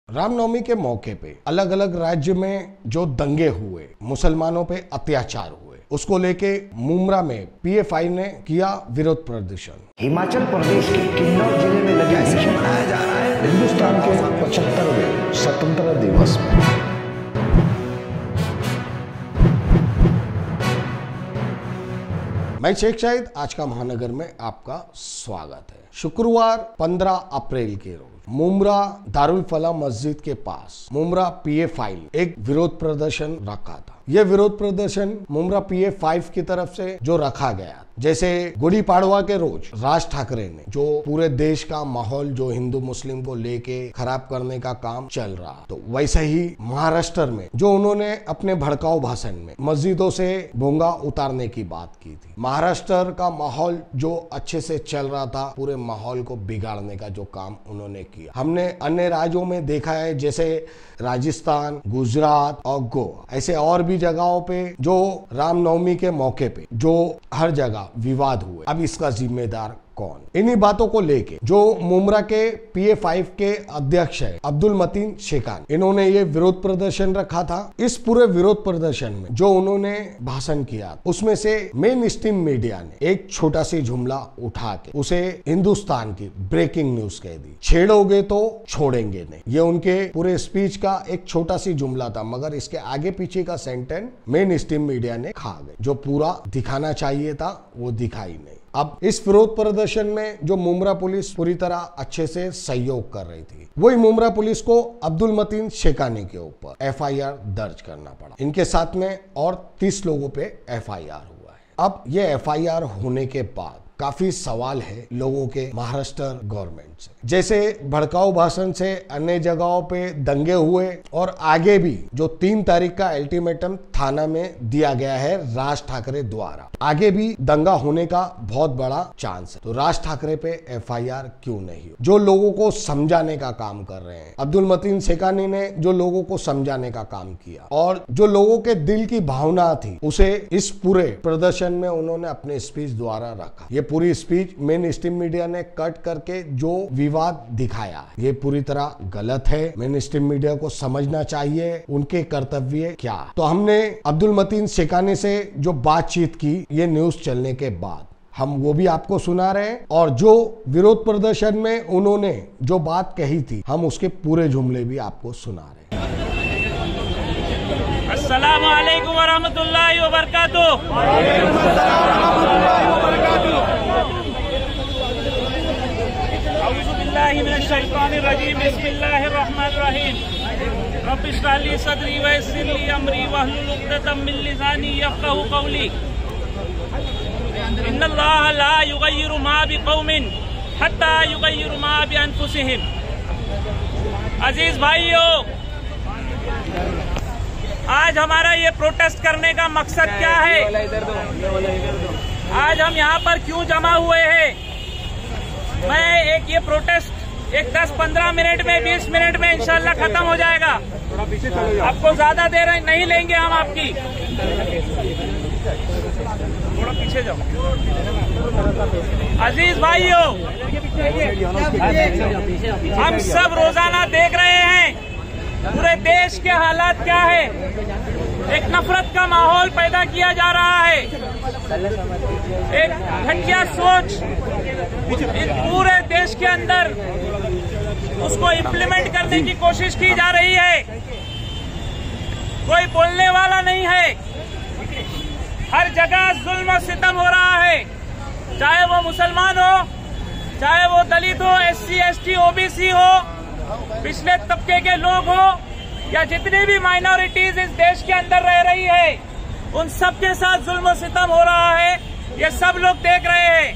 रामनवमी के मौके पे अलग अलग राज्य में जो दंगे हुए, मुसलमानों पे अत्याचार हुए, उसको लेके मुमरा में पीएफआई ने किया विरोध प्रदर्शन। हिमाचल प्रदेश के किन्नौर जिले में लगे जश्न मनाया जा रहा है हिंदुस्तान के 75वें स्वतंत्रता दिवस में। मैं शेख शाहिद, आज का महानगर में आपका स्वागत है। शुक्रवार 15 अप्रैल के रोज मुमरा दारुल फलाह मस्जिद के पास मुमरा पीएफआई एक विरोध प्रदर्शन रखा था। यह विरोध प्रदर्शन मुमरा पीएफआई की तरफ से जो रखा गया, जैसे गुड़ी पाड़वा के रोज राज ठाकरे ने जो पूरे देश का माहौल जो हिंदू मुस्लिम को लेके खराब करने का काम चल रहा, तो वैसे ही महाराष्ट्र में जो उन्होंने अपने भड़काऊ भाषण में मस्जिदों से भोंगा उतारने की बात की थी। महाराष्ट्र का माहौल जो अच्छे से चल रहा था, पूरे माहौल को बिगाड़ने का जो काम उन्होंने किया। हमने अन्य राज्यों में देखा है, जैसे राजस्थान, गुजरात और गोवा, ऐसे और भी जगहों पे जो रामनवमी के मौके पे जो हर जगह विवाद हुए। अब इसका जिम्मेदार कौन? इन्हीं बातों को लेके जो मुमरा के पीएफआई के अध्यक्ष है अब्दुल मतीन शेखानी, इन्होंने ये विरोध प्रदर्शन रखा था। इस पूरे विरोध प्रदर्शन में जो उन्होंने भाषण किया, उसमें से मेन स्ट्रीम मीडिया ने एक छोटा सी जुमला उठा के उसे हिंदुस्तान की ब्रेकिंग न्यूज कह दी। छेड़ोगे तो छोड़ेंगे नहीं, ये उनके पूरे स्पीच का एक छोटा सी जुमला था, मगर इसके आगे पीछे का सेंटेंस मेन स्ट्रीम मीडिया ने खा गए। जो पूरा दिखाना चाहिए था वो दिखाई नहीं। अब इस विरोध प्रदर्शन में जो मुमरा पुलिस पूरी तरह अच्छे से सहयोग कर रही थी, वही मुमरा पुलिस को अब्दुल मतीन शेखानी के ऊपर एफआईआर दर्ज करना पड़ा। इनके साथ में और 30 लोगों पे एफआईआर हुआ है। अब ये एफआईआर होने के बाद काफी सवाल है लोगों के महाराष्ट्र गवर्नमेंट से, जैसे भड़काऊ भाषण से अन्य जगहों पे दंगे हुए और आगे भी जो 3 तारीख का अल्टीमेटम थाना में दिया गया है राज ठाकरे द्वारा, आगे भी दंगा होने का बहुत बड़ा चांस है। तो राज ठाकरे पे एफआईआर क्यों नहीं? जो लोगों को समझाने का काम कर रहे हैं, अब्दुल मतीन शेखानी ने जो लोगों को समझाने का काम किया और जो लोगों के दिल की भावना थी, उसे इस पूरे प्रदर्शन में उन्होंने अपने स्पीच द्वारा रखा। ये पूरी स्पीच मेन स्ट्रीम मीडिया ने कट करके जो विवाद दिखाया, ये पूरी तरह गलत है। मेन स्ट्रीम मीडिया को समझना चाहिए उनके कर्तव्य क्या। तो हमने अब्दुल मतीन शेखानी से जो बातचीत की, ये न्यूज चलने के बाद हम वो भी आपको सुना रहे हैं, और जो विरोध प्रदर्शन में उन्होंने जो बात कही थी, हम उसके पूरे जुमले भी आपको सुना रहे हैं। अस्सलामु अलैकुम वरहमतुल्लाहि वबरकातुहू। औज़ु बिल्लाहि मिनश शैतानिर रजीम। बिस्मिल्लाहिर रहमानिर रहीम। रब्बि इश्रह ली सदरी व यस्सिर ली अमरी वहलुल उक़दतम मिन लिसानी यफ़क़हू क़ौली। इन्नल्लाहा ला युग़य्यिरु मा बिक़ौमिन हत्ता युग़य्यिरु मा बिअन्फुसिहिम। अजीज भाइयों, आज हमारा ये प्रोटेस्ट करने का मकसद क्या है? आज हम यहाँ पर क्यों जमा हुए हैं? मैं ये प्रोटेस्ट 10-15 मिनट में, 20 मिनट में इंशाल्लाह खत्म हो जाएगा। आपको ज्यादा देर नहीं लेंगे हम आपकी। थोड़ा पीछे जाओ। अजीज भाइयों, हम सब रोजाना देख रहे हैं पूरे देश के हालात क्या है। एक नफरत का माहौल पैदा किया जा रहा है, एक घटिया सोच इस पूरे देश के अंदर उसको इम्प्लीमेंट करने की कोशिश की जा रही है। कोई बोलने वाला नहीं है। हर जगह जुल्म और सितम हो रहा है, चाहे वो मुसलमान हो, चाहे वो दलित हो, SC ST OBC हो, पिछले तबके के लोग हो, या जितनी भी माइनॉरिटीज इस देश के अंदर रह रही है, उन सब के साथ जुल्म सितम हो रहा है। ये सब लोग देख रहे हैं।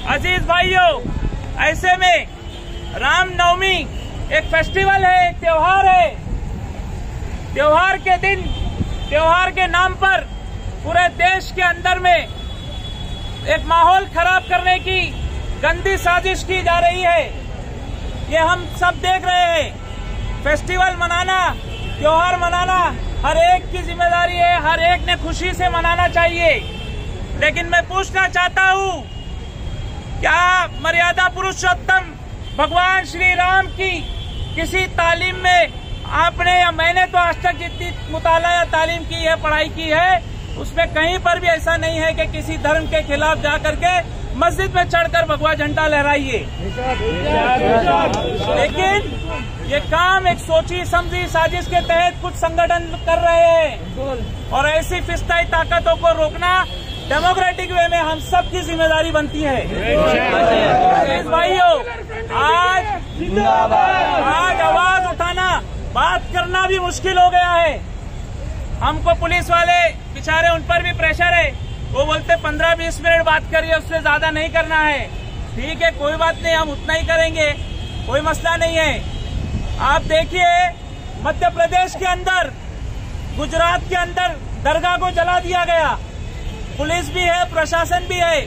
अजीज भाइयों, ऐसे में रामनवमी एक फेस्टिवल है, एक त्योहार है। त्योहार के दिन, त्योहार के नाम पर पूरे देश के अंदर में एक माहौल खराब करने की गंदी साजिश की जा रही है। ये हम सब देख रहे हैं। फेस्टिवल मनाना, त्योहार मनाना हर एक की जिम्मेदारी है, हर एक ने खुशी से मनाना चाहिए। लेकिन मैं पूछना चाहता हूँ, क्या मर्यादा पुरुषोत्तम भगवान श्री राम की किसी तालीम में आपने या मैंने तो आज तक जितनी मुताला या तालीम की है, पढ़ाई की है, उसमें कहीं पर भी ऐसा नहीं है कि किसी धर्म के खिलाफ जाकर के मस्जिद में चढ़कर भगवा झंडा लहराइए। लेकिन ये काम एक सोची समझी साजिश के तहत कुछ संगठन कर रहे हैं और ऐसी फिस्ताई ताकतों को रोकना डेमोक्रेटिक वे में हम सब की जिम्मेदारी बनती है। भाइयों, आज आवाज उठाना, बात करना भी मुश्किल हो गया है। हमको पुलिस वाले बेचारे, उन पर भी प्रेशर है। वो बोलते 15-20 मिनट बात करिए, उससे ज्यादा नहीं करना है। ठीक है, कोई बात नहीं, हम उतना ही करेंगे, कोई मसला नहीं है। आप देखिए, मध्य प्रदेश के अंदर, गुजरात के अंदर दरगाह को जला दिया गया। पुलिस भी है, प्रशासन भी है,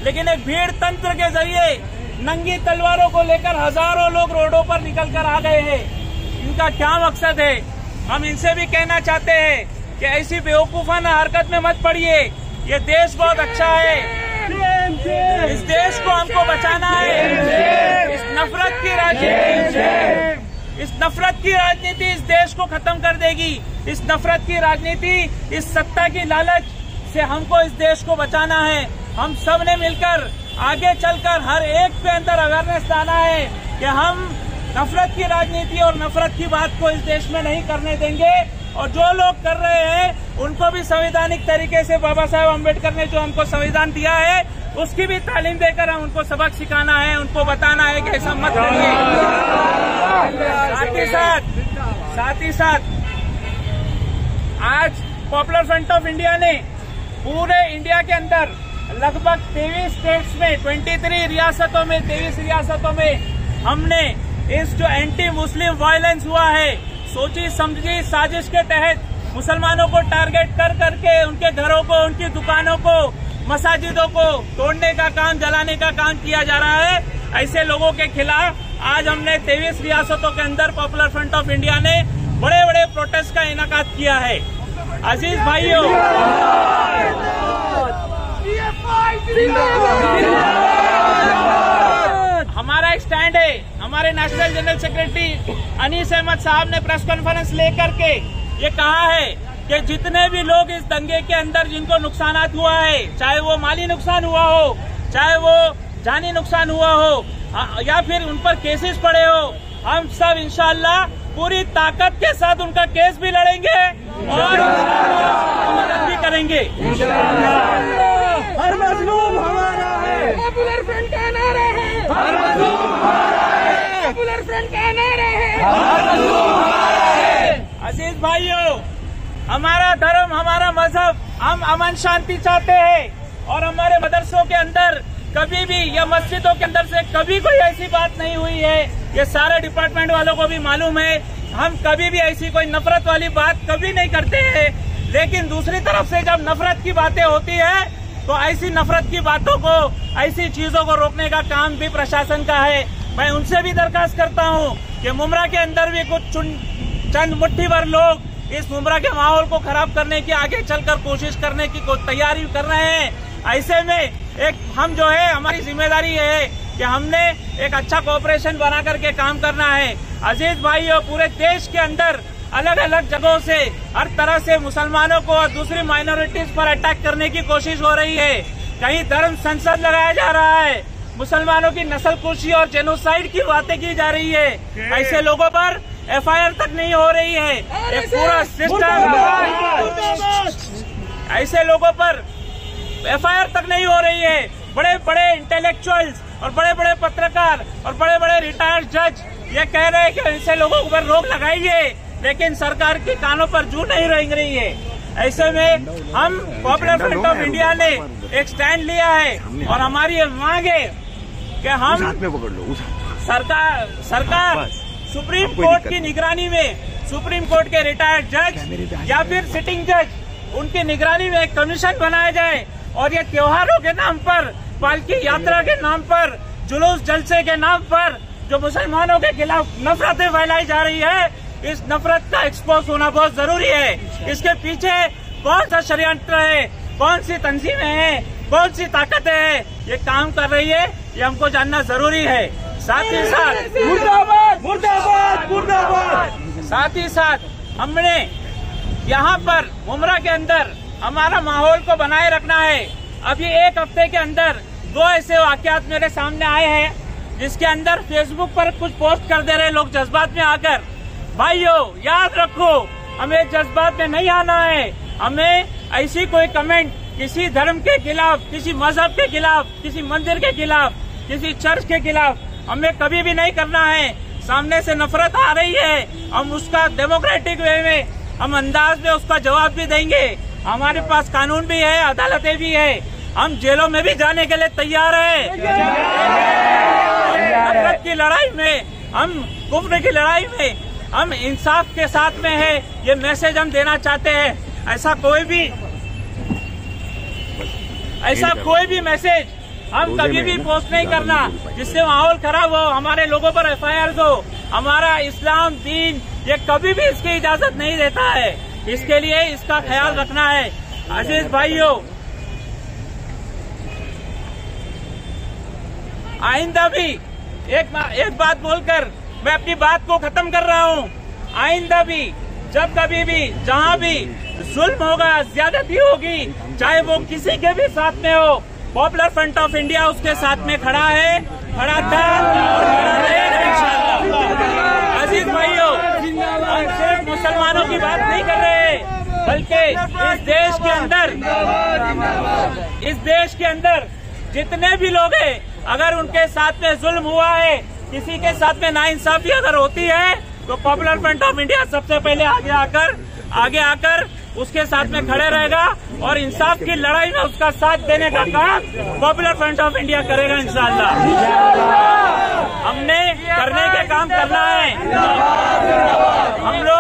लेकिन एक भीड़ तंत्र के जरिए नंगी तलवारों को लेकर हजारों लोग रोडों पर निकल कर आ गए हैं। इनका क्या मकसद है? हम इनसे भी कहना चाहते हैं कि ऐसी बेवकूफाना हरकत में मत पड़िए। ये देश बहुत अच्छा है, इस देश को हमको बचाना है। इस नफरत की राजनीति इस देश को खत्म कर देगी। इस नफरत की राजनीति, इस सत्ता की लालच से हमको इस देश को बचाना है। हम सब ने मिलकर आगे चलकर हर एक के अंदर अवेयरनेस लाना है कि हम नफरत की राजनीति और नफरत की बात को इस देश में नहीं करने देंगे। और जो लोग कर रहे हैं उनको भी संवैधानिक तरीके से बाबा साहेब अम्बेडकर ने जो हमको संविधान दिया है उसकी भी तालीम देकर हम उनको सबक सिखाना है, उनको बताना है कि ऐसा मत करिए। साथ ही साथ आज पॉपुलर फ्रंट ऑफ इंडिया ने पूरे इंडिया के अंदर लगभग 23 स्टेट्स में 23 रियासतों में 23 रियासतों में हमने इस जो एंटी मुस्लिम वायलेंस हुआ है, सोची समझी साजिश के तहत मुसलमानों को टारगेट कर करके उनके घरों को, उनकी दुकानों को, मसाजिदों को तोड़ने का काम, जलाने का काम किया जा रहा है। ऐसे लोगों के खिलाफ आज हमने 23 रियासतों के अंदर पॉपुलर फ्रंट ऑफ इंडिया ने बड़े बड़े प्रोटेस्ट का इनेकाद किया है। अजीज भाइयों, हमारा एक स्टैंड है। हमारे national general secretary Anees Ahmad साहब ने प्रेस कॉन्फ्रेंस लेकर के ये कहा है कि जितने भी लोग इस दंगे के अंदर जिनको नुकसानात हुआ है, चाहे वो माली नुकसान हुआ हो, चाहे वो जानी नुकसान हुआ हो या फिर उन पर केसेस पड़े हो, हम सब इंशाअल्लाह पूरी ताकत के साथ उनका केस भी लड़ेंगे और मदद भी करेंगे। हर मजलूम हमारा है, पॉपुलर फ्रंट का नारा है, हर मजलूम हमारा है, पॉपुलर फ्रंट का नारा है, हर मजलूम हमारा है। अजीज भाइयों, हमारा धर्म, हमारा मजहब, हम अमन शांति चाहते हैं और हमारे मदरसों के अंदर कभी भी या मस्जिदों के अंदर से कभी कोई ऐसी बात नहीं हुई है। ये सारे डिपार्टमेंट वालों को भी मालूम है, हम कभी भी ऐसी कोई नफरत वाली बात कभी नहीं करते हैं। लेकिन दूसरी तरफ से जब नफरत की बातें होती है तो ऐसी नफरत की बातों को, ऐसी चीजों को रोकने का काम भी प्रशासन का है। मैं उनसे भी दरखास्त करता हूँ कि मुमरा के अंदर भी कुछ चंद मुट्ठी भर लोग इस मुमरा के माहौल को खराब करने की, आगे चलकर कोशिश करने की तैयारी कर रहे हैं। ऐसे में एक हम जो है, हमारी जिम्मेदारी है कि हमने एक अच्छा कोऑपरेशन बना करके काम करना है। अजीज भाइयों, पूरे देश के अंदर अलग अलग जगहों से हर तरह से मुसलमानों को और दूसरी माइनॉरिटीज पर अटैक करने की कोशिश हो रही है। कहीं धर्म संसद लगाया जा रहा है, मुसलमानों की नस्लकुशी और जेनोसाइड की बातें की जा रही है। ऐसे लोगों पर FIR तक नहीं हो रही है। एक पूरा सिस्टम, ऐसे लोगों पर FIR तक नहीं हो रही है। बड़े बड़े इंटेलेक्चुअल्स और बड़े बड़े पत्रकार और बड़े बड़े रिटायर्ड जज ये कह रहे हैं कि ऐसे लोगों पर रोक लगाइए, लेकिन सरकार के कानों पर जू नहीं रेंग रही है। ऐसे में हम पॉपुलर फ्रंट ऑफ इंडिया ने एक स्टैंड लिया है और हमारी ये मांग है कि हम सरकार सुप्रीम कोर्ट की निगरानी में, सुप्रीम कोर्ट के रिटायर्ड जज या फिर सिटिंग जज, उनकी निगरानी में एक कमीशन बनाया जाए और ये त्योहारों के नाम पर, पालकी यात्रा के नाम पर, जुलूस जलसे के नाम पर जो मुसलमानों के खिलाफ नफरतें फैलाई जा रही है, इस नफरत का एक्सपोज होना बहुत जरूरी है। इसके पीछे कौन सा षड्यंत्र है, कौन सी तंजीमें हैं, कौन सी ताकतें हैं ये काम कर रही है, ये हमको जानना जरूरी है। साथ ही साथ मुर्दाबाद मुर्दाबाद मुर्दाबाद। साथ ही साथ हमने यहाँ पर मुमरा के अंदर हमारा माहौल को बनाए रखना है। अभी एक हफ्ते के अंदर 2 ऐसे वाकयात मेरे सामने आए हैं जिसके अंदर फेसबुक पर कुछ पोस्ट कर दे रहे लोग जज्बात में आकर। भाइयों याद रखो, हमें जज्बात में नहीं आना है। हमें ऐसी कोई कमेंट किसी धर्म के खिलाफ, किसी मजहब के खिलाफ, किसी मंदिर के खिलाफ, किसी चर्च के खिलाफ हमें कभी भी नहीं करना है। सामने से नफरत आ रही है, हम उसका डेमोक्रेटिक वे में, हम अंदाज में उसका जवाब भी देंगे। हमारे पास कानून भी है, अदालतें भी है, हम जेलों में भी जाने के लिए तैयार हैं। नफरत की लड़ाई में, हम कुफ्र की लड़ाई में, हम इंसाफ के साथ में है, ये मैसेज हम देना चाहते हैं। ऐसा कोई भी मैसेज हम कभी भी पोस्ट नहीं करना जिससे माहौल खराब हो, हमारे लोगों पर FIR हो। हमारा इस्लाम दीन ये कभी भी इसकी इजाजत नहीं देता है। इसके लिए इसका ख्याल रखना है। अजीज भाइयों, आइंदा भी एक बात बोलकर मैं अपनी बात को खत्म कर रहा हूँ। आइंदा भी जब कभी भी जहाँ भी जुल्म होगा, ज्यादती होगी, चाहे वो किसी के भी साथ में हो, पॉपुलर फ्रंट ऑफ इंडिया उसके साथ में खड़ा है, खड़ा था और खड़ा रहेगा इंशाअल्लाह। अजीज भाइयों, हम सिर्फ मुसलमानों की बात नहीं कर रहे, बल्कि इस देश के अंदर जितने भी लोग हैं, अगर उनके साथ में जुल्म हुआ है, किसी के साथ में नाइंसाफी अगर होती है, तो पॉपुलर फ्रंट ऑफ इंडिया सबसे पहले आगे आकर उसके साथ में खड़े रहेगा और इंसाफ की लड़ाई में उसका साथ देने का काम पॉपुलर फ्रंट ऑफ इंडिया करेगा इंशाअल्लाह। हमने करने के काम करना है, हम लोग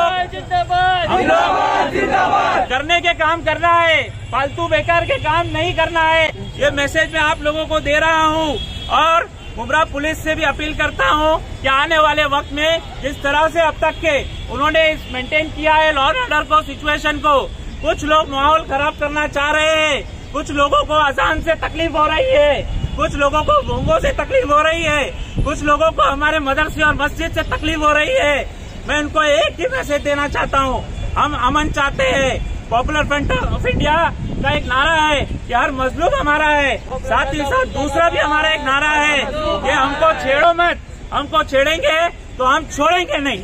करने के काम करना है, फालतू बेकार के काम नहीं करना है। ये मैसेज मैं आप लोगों को दे रहा हूँ और मुमरा पुलिस से भी अपील करता हूँ कि आने वाले वक्त में जिस तरह से अब तक के उन्होंने मेंटेन किया है लॉ एंड ऑर्डर को, सिचुएशन को, कुछ लोग माहौल खराब करना चाह रहे हैं, कुछ लोगों को अजान से तकलीफ हो रही है, कुछ लोगों को भोंगों से तकलीफ हो रही है, कुछ लोगों को हमारे मदरसे और मस्जिद से तकलीफ हो रही है। मैं उनको एक ही मैसेज देना चाहता हूँ, हम अमन चाहते हैं। पॉपुलर फ्रंट ऑफ इंडिया का एक नारा है कि हर मजलूम हमारा है, साथ ही साथ दूसरा भी हमारा एक नारा है कि हमको छेड़ो मत, हमको छेड़ेंगे तो हम छोड़ेंगे नहीं।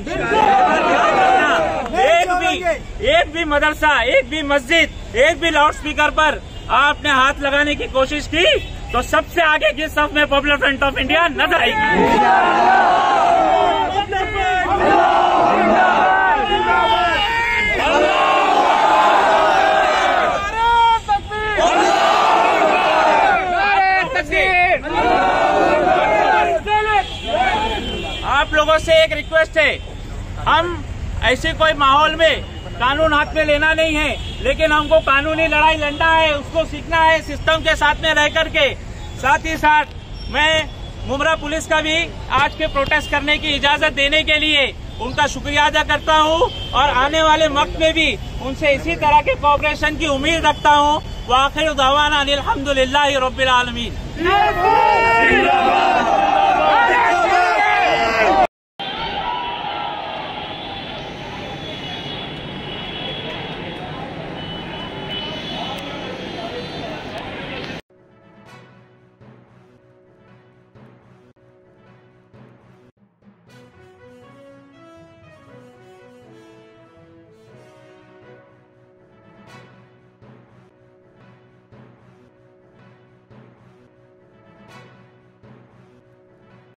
एक भी मदरसा, एक भी मस्जिद, एक भी लाउड स्पीकर पर आपने हाथ लगाने की कोशिश की तो सबसे आगे की सफ में पॉपुलर फ्रंट ऑफ इंडिया नजर आएगी। आप लोगों से एक रिक्वेस्ट है, हम ऐसे कोई माहौल में कानून हाथ में लेना नहीं है, लेकिन हमको कानूनी लड़ाई लड़ना है, उसको सीखना है सिस्टम के साथ में रह करके। साथ ही साथ मैं मुमरा पुलिस का भी आज के प्रोटेस्ट करने की इजाजत देने के लिए उनका शुक्रिया अदा करता हूं और आने वाले वक्त में भी उनसे इसी तरह के कोऑपरेशन की उम्मीद रखता हूं। व आखिर दावाना अनिल हम्दुलिल्लाहि रब्बिल आलमीन।